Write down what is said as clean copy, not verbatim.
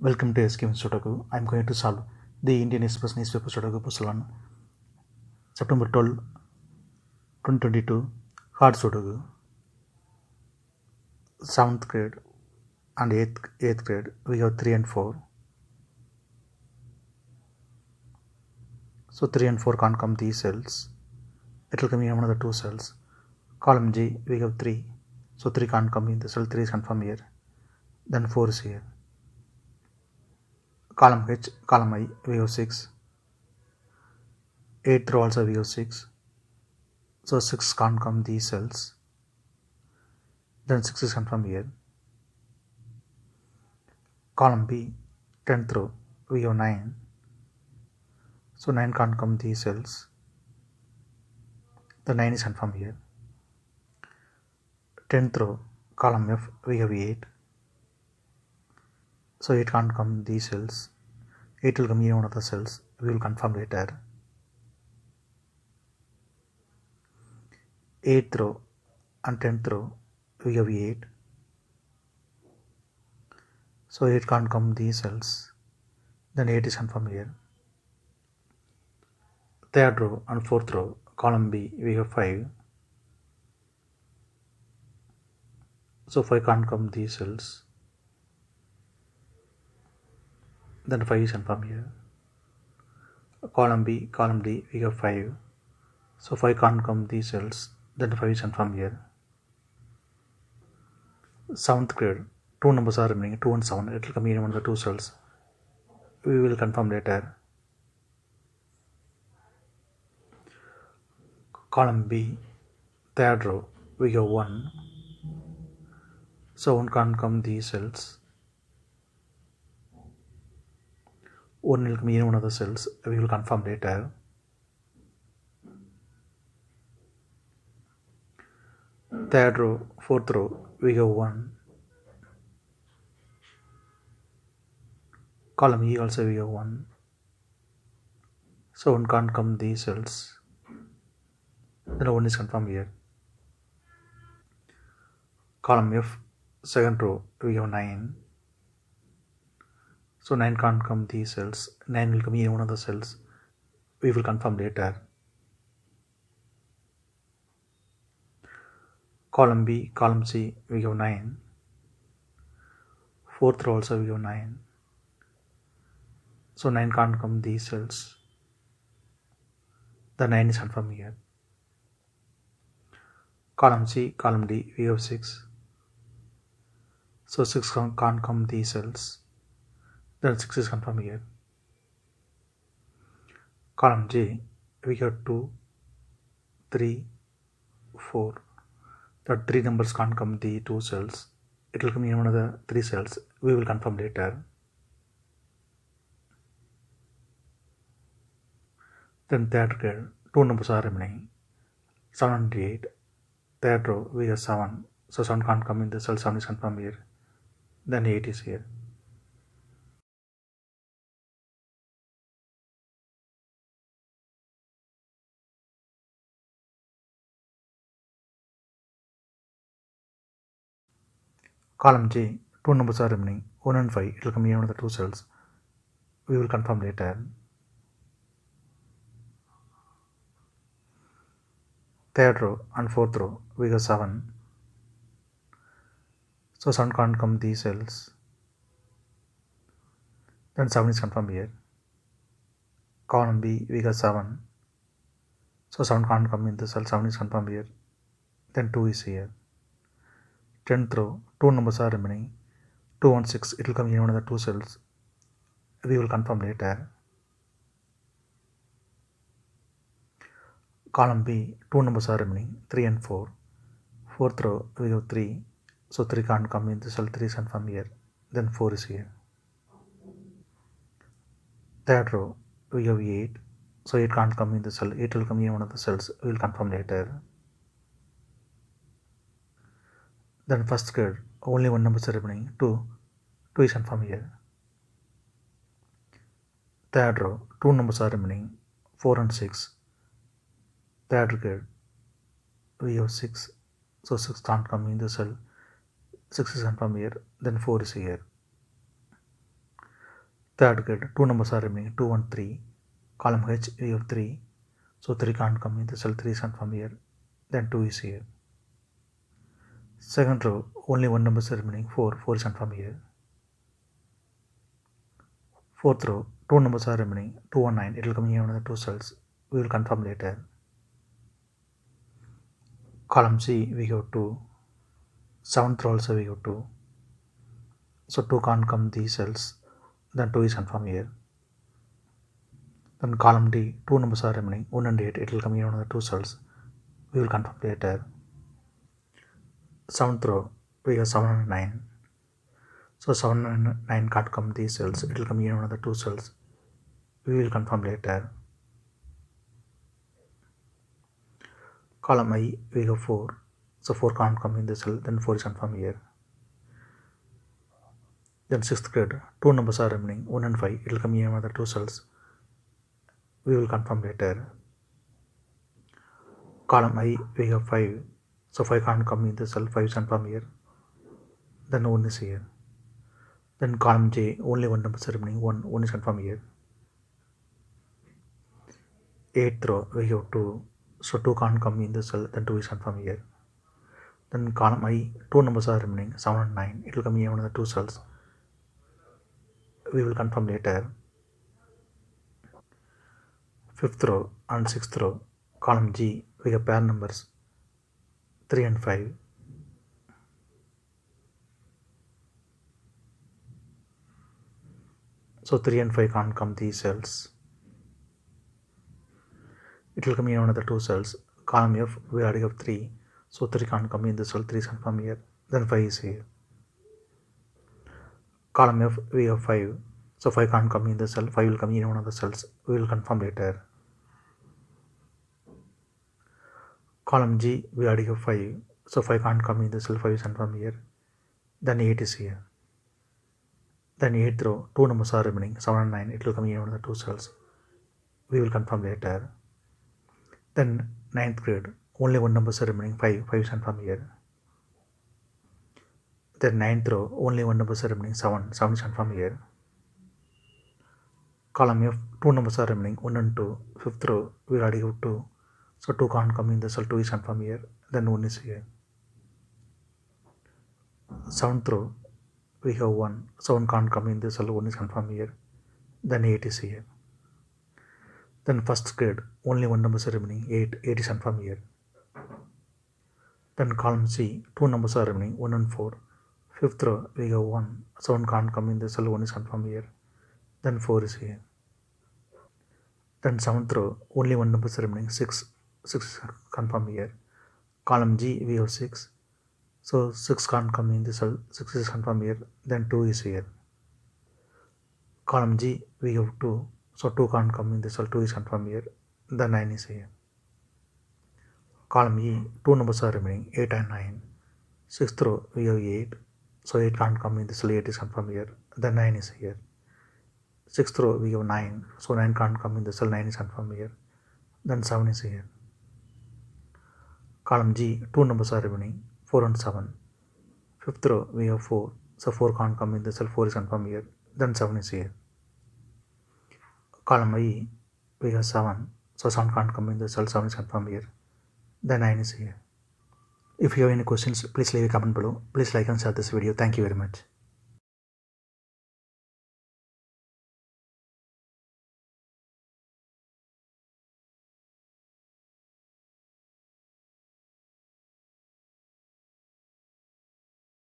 Welcome to SkVm Sudoku. I am going to solve the Indian Express newspaper Sudoku puzzle on September 12, 2022. Hard Sudoku. 7th grade and 8th grade. We have 3 and 4. So 3 and 4 can't come these cells. It will come in another 2 cells. Column G, we have 3. So 3 can't come in the cell. 3 is confirmed here. Then 4 is here. Column H, column I, we have 6. 8th row also we have 6. So 6 can't come these cells. Then 6 is confirmed here. Column B, 10th row, we have 9. So 9 can't come these cells. The 9 is confirmed here. 10th row, column F, we have 8. So 8 can't come these cells. 8 will come in one of the cells. We will confirm later. 8th row and 10th row, we have 8. So 8 can't come these cells. Then 8 is confirmed here. 3rd row and 4th row, column B, we have 5. So 5 can't come these cells. Then 5 is confirmed here. Column B, column D, we have 5. So 5 can't come these cells. Then 5 is confirmed here. 7th grade, 2 numbers are remaining, 2 and 7. It will come in one of the 2 cells. We will confirm later. Column B, 3rd row, we have 1. So 1 can't come these cells. 1 will come in one of the cells. We will confirm later. Third row, 4th row, we have 1. Column E also we have 1. So 1 can't come these cells. Then 1 is confirmed here. Column F, 2nd row, we have 9. So 9 can't come these cells. 9 will come in one of the cells. We will confirm later. Column B, column C, we have 9. 4th row also we have 9. So 9 can't come these cells. The 9 is confirmed here. Column C, column D, we have 6. So 6 can't come these cells. Then 6 is confirmed here. Column J, we have 2, 3, 4. The 3 numbers can't come the 2 cells. It will come in one of the 3 cells. We will confirm later. Then 3rd grade, 2 numbers are remaining, 7 and 8. 3rd row, we have 7. So 7 can't come in the cell. 7 is confirmed here. Then 8 is here. Column J, 2 numbers are remaining, 1 and 5. It will come in one of the 2 cells. We will confirm later. 3rd row and 4th row, we have 7. So 7 can't come these cells. Then 7 is confirmed here. Column B, we have 7. So 7 can't come in the cell. 7 is confirmed here. Then 2 is here. 10th row, 2 numbers are remaining, 2 and 6. It will come in one of the 2 cells. We will confirm later. Column B, 2 numbers are remaining, 3 and 4. 4th row, we have 3. So 3 can't come in the cell. 3 is confirmed here. Then 4 is here. 3rd row, we have 8. So 8 can't come in the cell. 8 will come in one of the cells. We will confirm later. Then 1st grade, only 1 number is remaining, 2. 2 is confirmed here. 3rd row, 2 numbers are remaining, 4 and 6. 3rd grade, we have 6. So 6 can't come in the cell. 6 is confirmed here. Then 4 is here. Third grid, two numbers are remaining, 2 and 3. Column H, we have 3. So 3 can't come in the cell, 3 is not from here. Then 2 is here. Second row, only one number is remaining, 4. 4 is not from here. Fourth row, two numbers are remaining, 2 and 9. It will come here on the 2 cells. We will confirm later. Column C, we have 2. Seventh row also we have 2. So 2 can't come these cells. Then 2 is confirmed here. Then column D, two numbers are remaining, 1 and 8. It will come here on the 2 cells. We will confirm later. Seventh row, we have 7 and 9. So 7 and 9 can't come these cells. It will come here on the 2 cells. We will confirm later. Column I, we have 4. So 4 can't come in this cell. Then 4 is confirmed here. Then sixth grid, two numbers are remaining, 1 and 5. It will come here on the 2 cells. We will confirm later. Column I, we have 5. So 5 can't come in the cell, 5 is confirmed here. Then 1 is here. Then column J, only one number is remaining, 1 is confirmed here. 8th row, we have 2. So 2 can't come in the cell, then 2 is confirmed here. Then column I, two numbers are remaining, 7 and 9. It will come here on the 2 cells. We will confirm later. 5th row and 6th row, column G, we have pair numbers 3 and 5. So 3 and 5 can't come these cells. It will come here on the 2 cells. Column F, we already have 3. So 3 can't come in the cell, 3 is confirmed here. Then 5 is here. Column F, we have 5. So 5 can't come in the cell, 5 will come in one of the cells. We will confirm later. Column G, we already have 5. So 5 can't come in the cell, 5 is confirmed here. Then 8 is here. Then 8th row, two numbers are remaining, 7 and 9. It will come in one of the 2 cells. We will confirm later. Then 9th grid, only one number is remaining, 5. 5 is confirmed here. Then 9th row, only one number is remaining, 7. 7 is confirmed here. Column F, two numbers are remaining, 1 and 2. 5th row, we already have 2. So 2 can't come in the cell, 2 is confirmed here. Then 1 is here. 7th row, we have 1. So 1 can't come in the cell, 1 is confirmed here. Then 8 is here. Then first grid, only one number is remaining, 8. 8 is confirmed here. Then column C, two numbers are remaining, 1 and 4. 5th row, we have 1. So 1 can't come in the cell, 1 is confirmed here. Then 4 is here. Then 7th row, only one number is remaining, 6. 6 is confirmed here. Column G, we have 6. So 6 can't come in the cell, 6 is confirmed here. Then 2 is here. Column G, we have 2. So 2 can't come in the cell, 2 is confirmed here. Then 9 is here. Column E, two numbers are remaining, 8 and 9. 6th row, we have 8. So 8 can't come in the cell, 8 is confirmed here. Then 9 is here. 6th row, we have 9. So 9 can't come in the cell, 9 is confirmed here. Then 7 is here. Column G, two numbers are remaining, 4 and 7. 5th row, we have 4. So 4 can't come in the cell, 4 is confirmed here. Then 7 is here. Column I, we have 7. So 7 can't come in the cell, 7 is confirmed here. Then 9 is here. If you have any questions, please leave a comment below. Please like and share this video. Thank you very much.